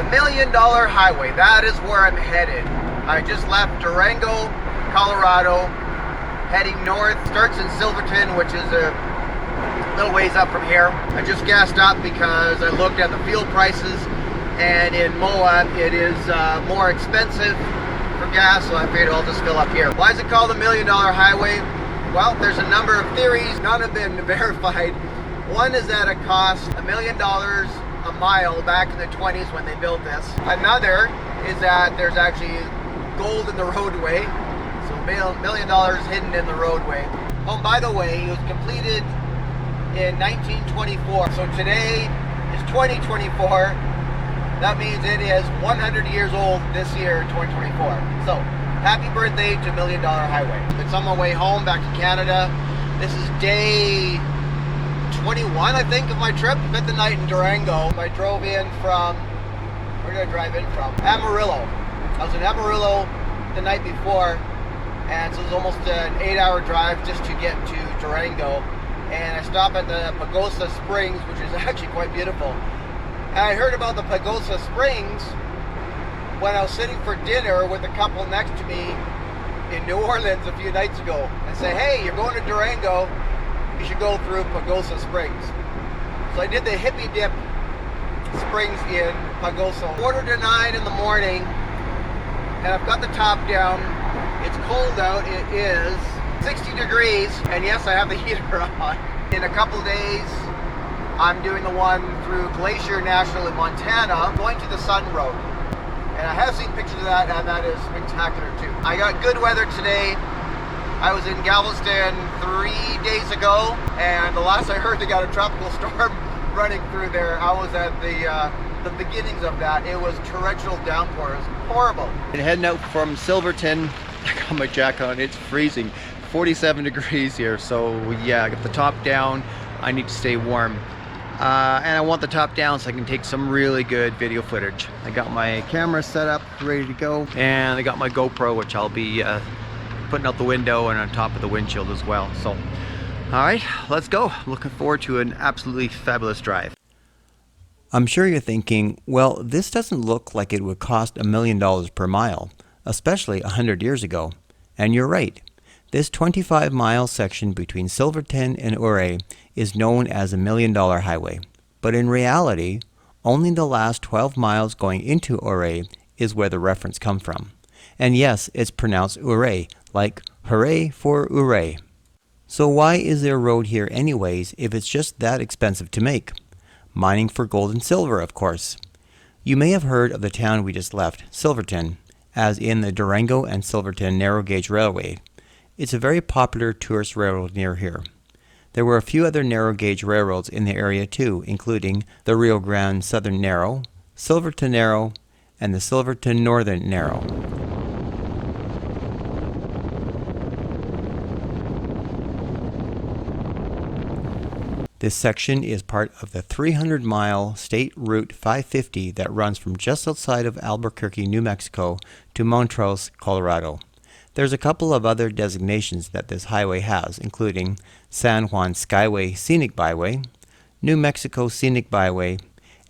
$1 million highway. That is where I'm headed. I just left Durango, Colorado, heading north. Starts in Silverton, which is a little ways up from here. I just gassed up because I looked at the fuel prices, and in Moab it is more expensive for gas, so I figured I'll just fill up here. Why is it called $1 million highway? Well, there's a number of theories. None have been verified. One is that it cost $1 million a mile back in the 20s when they built this. Another is that there's actually gold in the roadway, so $1 million hidden in the roadway. Oh, by the way, it was completed in 1924, so today is 2024. That means it is 100 years old this year, 2024. So, happy birthday to $1 Million Highway. It's on my way home back to Canada. This is day 21, I think, of my trip. Spent the night in Durango. I drove in from, where did I drive in from? Amarillo. I was in Amarillo the night before, and so it was almost an 8-hour drive just to get to Durango. And I stopped at the Pagosa Springs, which is actually quite beautiful. And I heard about the Pagosa Springs when I was sitting for dinner with a couple next to me in New Orleans a few nights ago, and say, hey, you're going to Durango, you should go through Pagosa Springs. So I did the hippie dip springs in Pagosa. 8:45 in the morning, and I've got the top down. It's cold out. It is 60 degrees, and yes, I have the heater on. In a couple days, I'm doing the one through Glacier National in Montana, going to the Sun Road. And I have seen pictures of that, and that is spectacular too. I got good weather today. I was in Galveston 3 days ago, and the last I heard, they got a tropical storm running through there. I was at the beginnings of that. It was torrential downpour. It was horrible. And heading out from Silverton, I got my jacket on. It's freezing. 47 degrees here, so yeah, I got the top down. I need to stay warm. And I want the top down so I can take some really good video footage. I got my camera set up, ready to go, and I got my GoPro, which I'll be putting out the window and on top of the windshield as well. So, alright, let's go. Looking forward to an absolutely fabulous drive. I'm sure you're thinking, well, this doesn't look like it would cost $1 million per mile, especially 100 years ago. And you're right. This 25-mile section between Silverton and Ouray is known as $1 million highway. But in reality, only the last 12 miles going into Ouray is where the reference comes from. And yes, it's pronounced Ouray, like hooray for Ouray. So why is there a road here anyways if it's just that expensive to make? Mining for gold and silver, of course. You may have heard of the town we just left, Silverton, as in the Durango and Silverton Narrow Gauge Railway. It's a very popular tourist railroad near here. There were a few other narrow gauge railroads in the area too, including the Rio Grande Southern Narrow, Silverton Narrow, and the Silverton Northern Narrow. This section is part of the 300-mile State Route 550 that runs from just outside of Albuquerque, New Mexico to Montrose, Colorado. There's a couple of other designations that this highway has, including San Juan Skyway Scenic Byway, New Mexico Scenic Byway,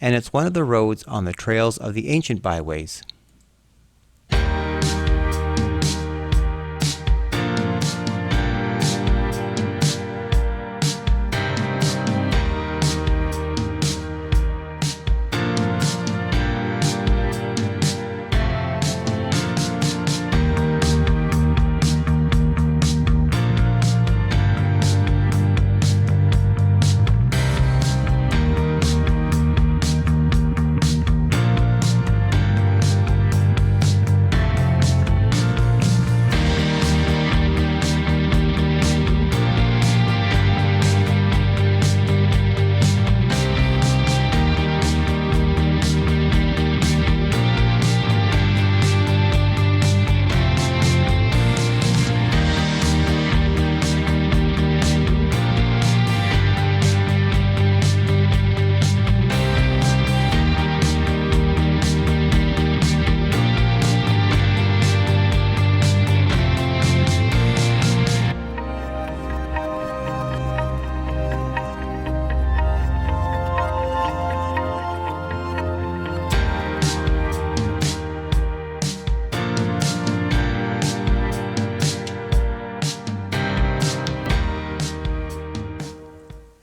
and it's one of the roads on the Trails of the Ancient Byways.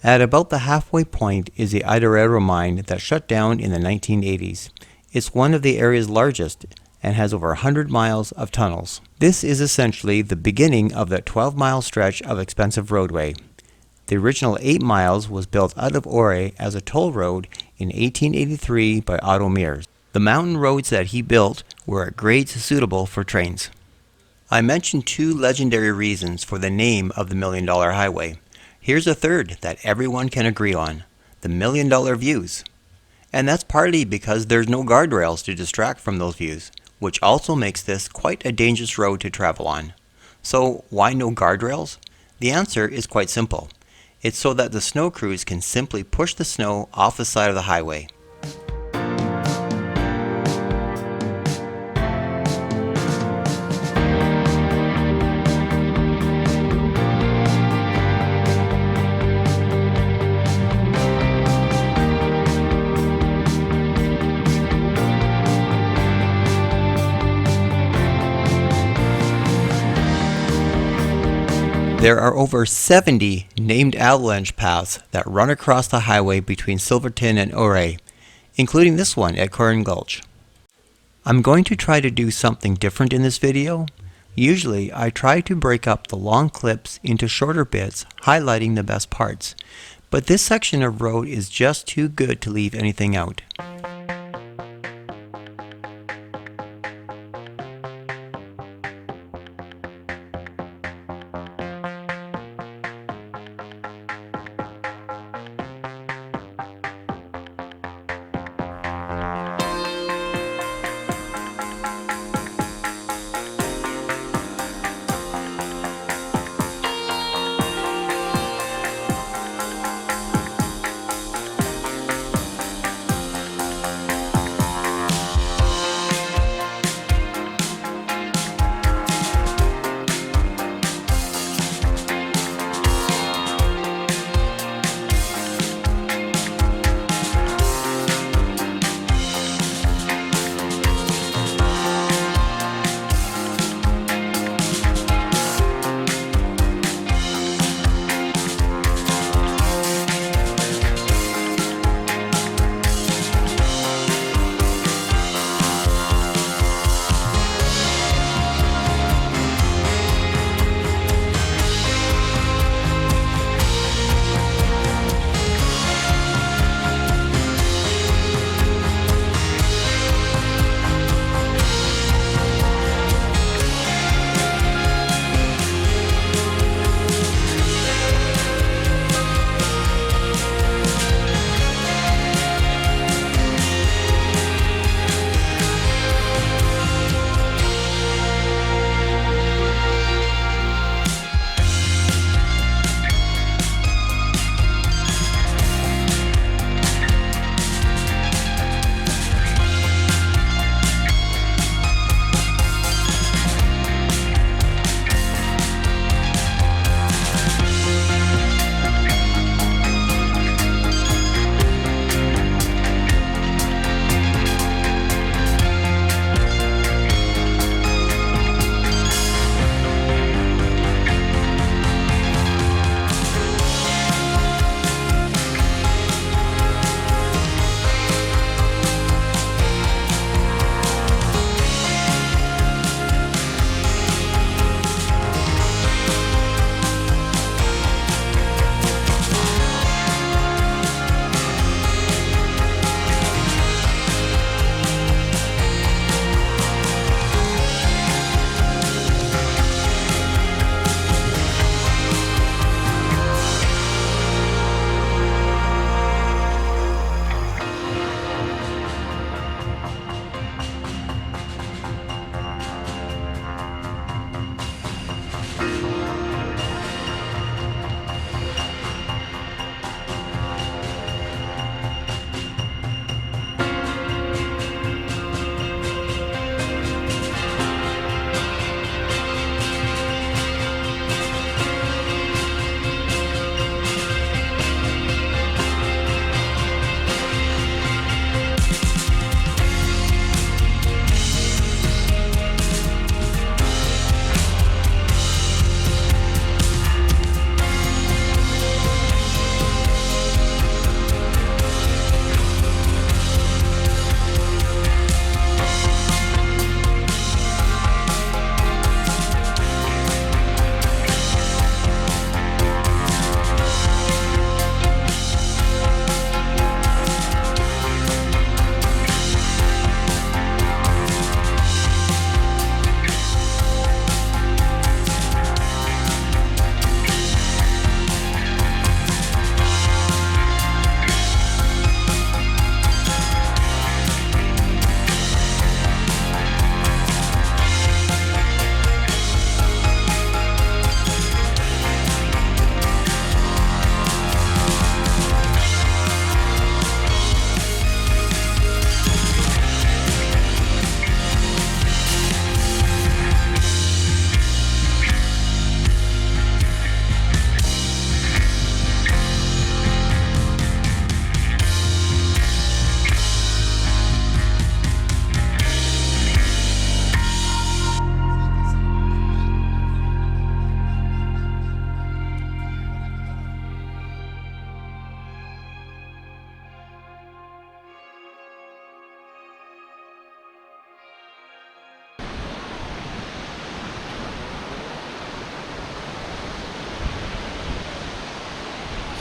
At about the halfway point is the Idarero mine that shut down in the 1980s. It's one of the area's largest and has over 100 miles of tunnels. This is essentially the beginning of the 12-mile stretch of expensive roadway. The original 8 miles was built out of ore as a toll road in 1883 by Otto Mears. The mountain roads that he built were at grades suitable for trains. I mentioned 2 legendary reasons for the name of the Million Dollar Highway. Here's a third that everyone can agree on: the $1 million views. And that's partly because there's no guardrails to distract from those views, which also makes this quite a dangerous road to travel on. So why no guardrails? The answer is quite simple. It's so that the snow crews can simply push the snow off the side of the highway. There are over 70 named avalanche paths that run across the highway between Silverton and Ouray, including this one at Corrin Gulch. I'm going to try to do something different in this video. Usually I try to break up the long clips into shorter bits, highlighting the best parts, but this section of road is just too good to leave anything out.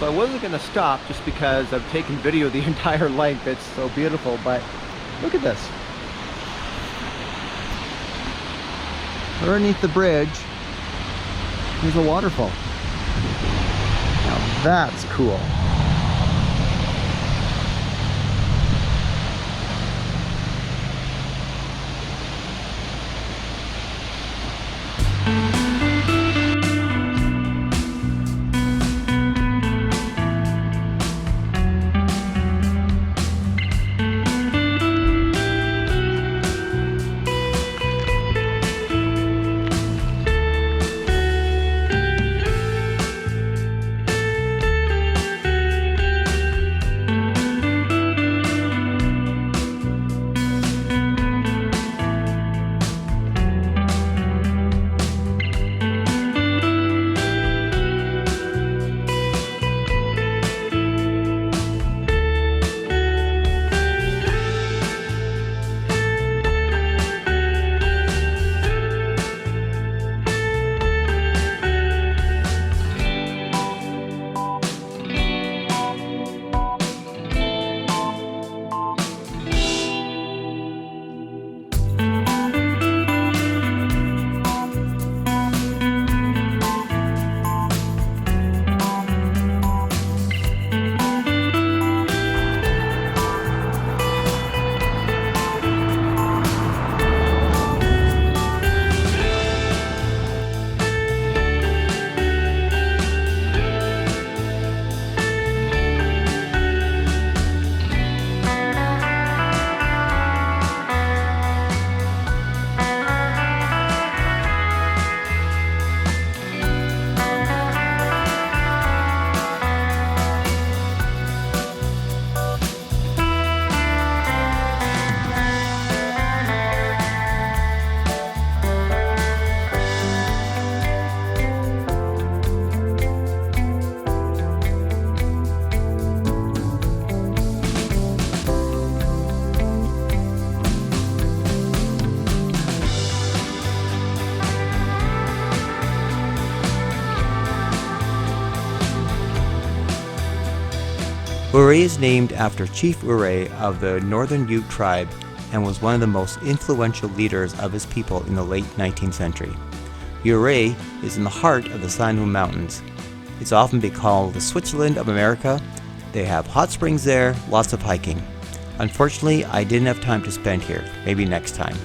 So I wasn't going to stop just because I've taken video the entire length. It's so beautiful, but look at this. Underneath the bridge, there's a waterfall. Now that's cool. Ouray is named after Chief Ouray of the Northern Ute tribe and was one of the most influential leaders of his people in the late 19th century. Ouray is in the heart of the Sandwin Mountains. It's often been called the Switzerland of America. They have hot springs there, lots of hiking. Unfortunately, I didn't have time to spend here. Maybe next time.